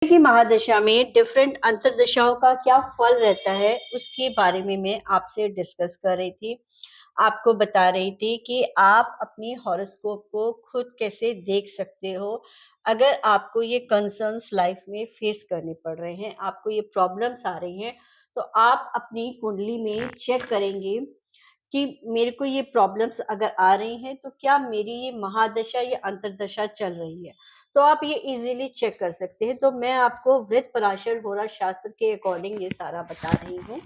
की महादशा में डिफरेंट अंतर्दशाओं का क्या फल रहता है उसके बारे में मैं आपसे डिस्कस कर रही थी। आपको बता रही थी कि आप अपनी हॉरोस्कोप को खुद कैसे देख सकते हो अगर आपको ये कंसर्न्स लाइफ में फेस करने पड़ रहे हैं, आपको ये प्रॉब्लम्स आ रही हैं, तो आप अपनी कुंडली में चेक करेंगे कि मेरे को ये प्रॉब्लम्स अगर आ रही हैं तो क्या मेरी ये महादशा या अंतर्दशा चल रही है। तो आप ये इजीली चेक कर सकते हैं। तो मैं आपको वृत पराशर होरा शास्त्र के अकॉर्डिंग ये सारा बता रही हूँ।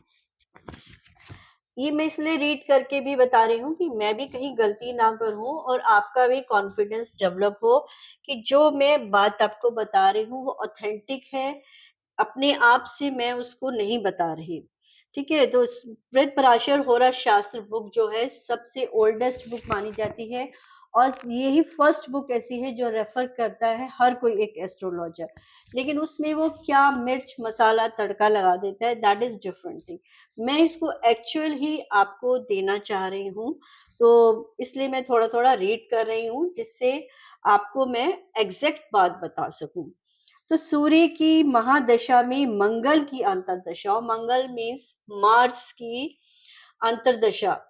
ये मैं इसलिए रीड करके भी बता रही हूँ कि मैं भी कहीं गलती ना करूँ और आपका भी कॉन्फिडेंस डेवलप हो कि जो मैं बात आपको बता रही हूँ वो ऑथेंटिक है, अपने आप से मैं उसको नहीं बता रही। ठीक है, तो वृत पराशर होरा शास्त्र बुक जो है सबसे ओल्डेस्ट बुक मानी जाती है और यही फर्स्ट बुक ऐसी है जो रेफर करता है हर कोई एक एस्ट्रोलॉजर। लेकिन उसमें वो क्या मिर्च मसाला तड़का लगा देता है, दैट इज डिफरेंट थिंग। मैं इसको एक्चुअल ही आपको देना चाह रही हूँ, तो इसलिए मैं थोड़ा थोड़ा रीड कर रही हूँ जिससे आपको मैं एग्जैक्ट बात बता सकूं। तो सूर्य की महादशा में मंगल की अंतर्दशा, मंगल मीन्स मार्स की अंतर्दशा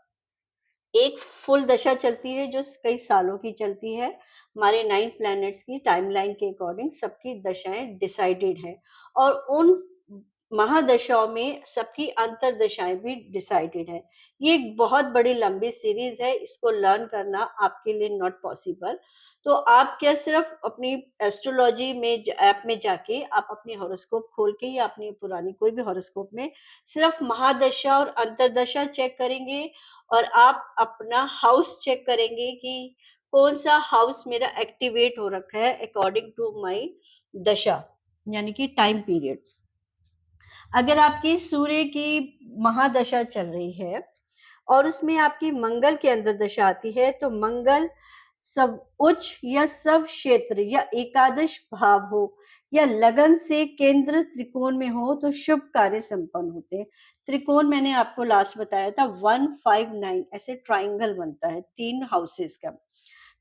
एक फुल दशा चलती है जो कई सालों की चलती है। हमारे 9 प्लैनेट्स की टाइमलाइन के अकॉर्डिंग सबकी दशाएं डिसाइडेड है और उन महादशाओं में सबकी अंतर्दशाएं भी डिसाइडेड है। ये एक बहुत बड़ी लंबी सीरीज है, इसको लर्न करना आपके लिए नॉट पॉसिबल। तो आप क्या सिर्फ अपनी एस्ट्रोलॉजी में ऐप में जाके आप अपनी हॉरोस्कोप खोल के या अपनी पुरानी कोई भी हॉरोस्कोप में सिर्फ महादशा और अंतर्दशा चेक करेंगे और आप अपना हाउस चेक करेंगे कि कौन सा हाउस मेरा एक्टिवेट हो रखा है अकॉर्डिंग टू माय दशा, यानी कि टाइम पीरियड। अगर आपकी सूर्य की महादशा चल रही है और उसमें आपकी मंगल के अंदर दशा आती है तो मंगल सब उच्च या सब क्षेत्र या एकादश भाव हो या लगन से केंद्र त्रिकोण में हो तो शुभ कार्य संपन्न होते हैं। त्रिकोण मैंने आपको लास्ट बताया था 159 ऐसे ट्राइंगल बनता है 3 हाउसेस का।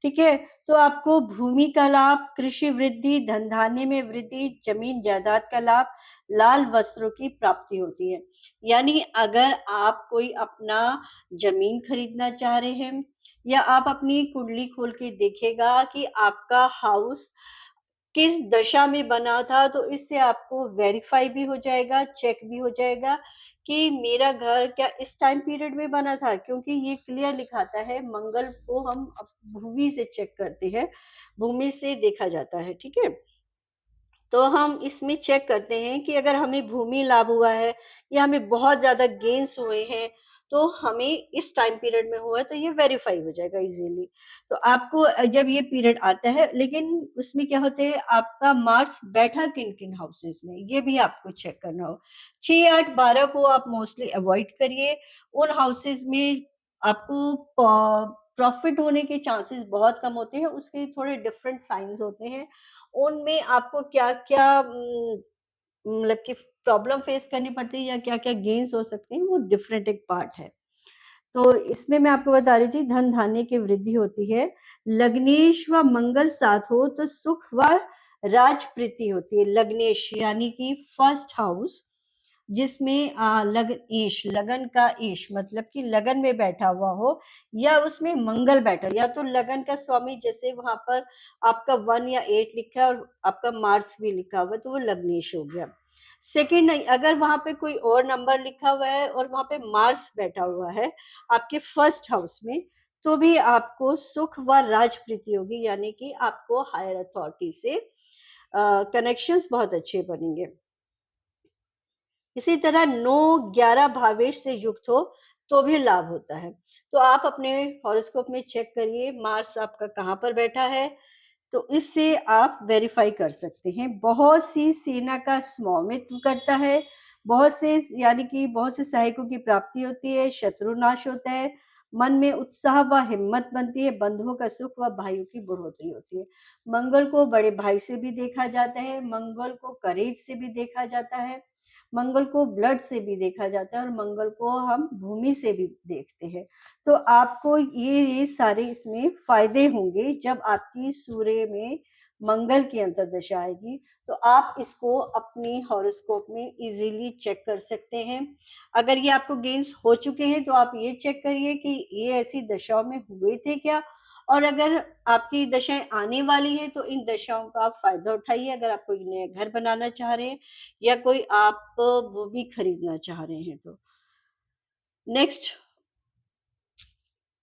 ठीक है, तो आपको भूमि का लाभ, कृषि वृद्धि, धन धान्य में वृद्धि, जमीन जायदाद का लाभ, लाल वस्त्रों की प्राप्ति होती है। यानी अगर आप कोई अपना जमीन खरीदना चाह रहे हैं या आप अपनी कुंडली खोल के देखेगा कि आपका हाउस किस दशा में बना था, तो इससे आपको वेरीफाई भी हो जाएगा, चेक भी हो जाएगा कि मेरा घर क्या इस टाइम पीरियड में बना था, क्योंकि ये क्लियर लिखाता है मंगल को हम भूमि से चेक करते हैं, भूमि से देखा जाता है। ठीक है, तो हम इसमें चेक करते हैं कि अगर हमें भूमि लाभ हुआ है या हमें बहुत ज्यादा गेन्स हुए हैं तो हमें इस टाइम पीरियड में हुआ है, तो ये वेरीफाई हो जाएगा इजीली। तो आपको जब ये पीरियड आता है, लेकिन उसमें क्या होते हैं, आपका मार्स बैठा किन किन हाउसेस में ये भी आपको चेक करना हो। 6, 8, 12 को आप मोस्टली अवॉइड करिए। उन हाउसेस में आपको प्रॉफिट होने के चांसेस बहुत कम होते हैं, उसके थोड़े डिफरेंट साइंस होते हैं। उनमें आपको क्या-क्या मतलब कि प्रॉब्लम फेस करनी पड़ती है या क्या-क्या गेन्स हो सकते हैं, वो डिफरेंट एक पार्ट है। तो इसमें मैं आपको बता रही थी धन धान्य की वृद्धि होती है। लग्नेश व मंगल साथ हो तो सुख व राजप्रीति होती है। लग्नेश यानी कि फर्स्ट हाउस जिसमें लग्नेश, लगन का ईश मतलब कि लगन में बैठा हुआ हो या उसमें मंगल बैठा, या तो लगन का स्वामी जैसे वहां पर आपका 1 या 8 लिखा है और आपका मार्स भी लिखा हुआ है तो वो लग्नेश हो गया। सेकेंड, नहीं, अगर वहां पे कोई और नंबर लिखा हुआ है और वहां पे मार्स बैठा हुआ है आपके फर्स्ट हाउस में, तो भी आपको सुख व राजप्रीति होगी, यानी कि आपको हायर अथॉरिटी से कनेक्शंस बहुत अच्छे बनेंगे। इसी तरह 9-11 भावेश से युक्त हो तो भी लाभ होता है। तो आप अपने हॉरोस्कोप में चेक करिए मार्स आपका कहाँ पर बैठा है, तो इससे आप वेरीफाई कर सकते हैं। बहुत सी सेना का स्वामित्व करता है, बहुत से यानी कि बहुत से सहायकों की प्राप्ति होती है, शत्रु नाश होता है, मन में उत्साह व हिम्मत बनती है, बंधुओं का सुख व भाइयों की बढ़ोतरी होती है। मंगल को बड़े भाई से भी देखा जाता है, मंगल को करेज से भी देखा जाता है, मंगल को ब्लड से भी देखा जाता है और मंगल को हम भूमि से भी देखते हैं। तो आपको ये सारे इसमें फायदे होंगे जब आपकी सूर्य में मंगल की अंतर्दशा आएगी, तो आप इसको अपनी हॉरोस्कोप में इजीली चेक कर सकते हैं। अगर ये आपको गेन्स हो चुके हैं तो आप ये चेक करिए कि ये ऐसी दशाओं में हुए थे क्या, और अगर आपकी दशाएं आने वाली हैं तो इन दशाओं का आप फायदा उठाइए। अगर आप कोई नया घर बनाना चाह रहे हैं या कोई आप वो भी खरीदना चाह रहे हैं तो नेक्स्ट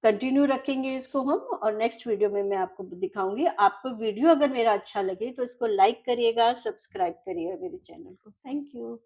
कंटिन्यू रखेंगे इसको हम, और नेक्स्ट वीडियो में मैं आपको दिखाऊंगी। आपको वीडियो अगर मेरा अच्छा लगे तो इसको लाइक करिएगा, सब्सक्राइब करिएगा मेरे चैनल को। Thank you.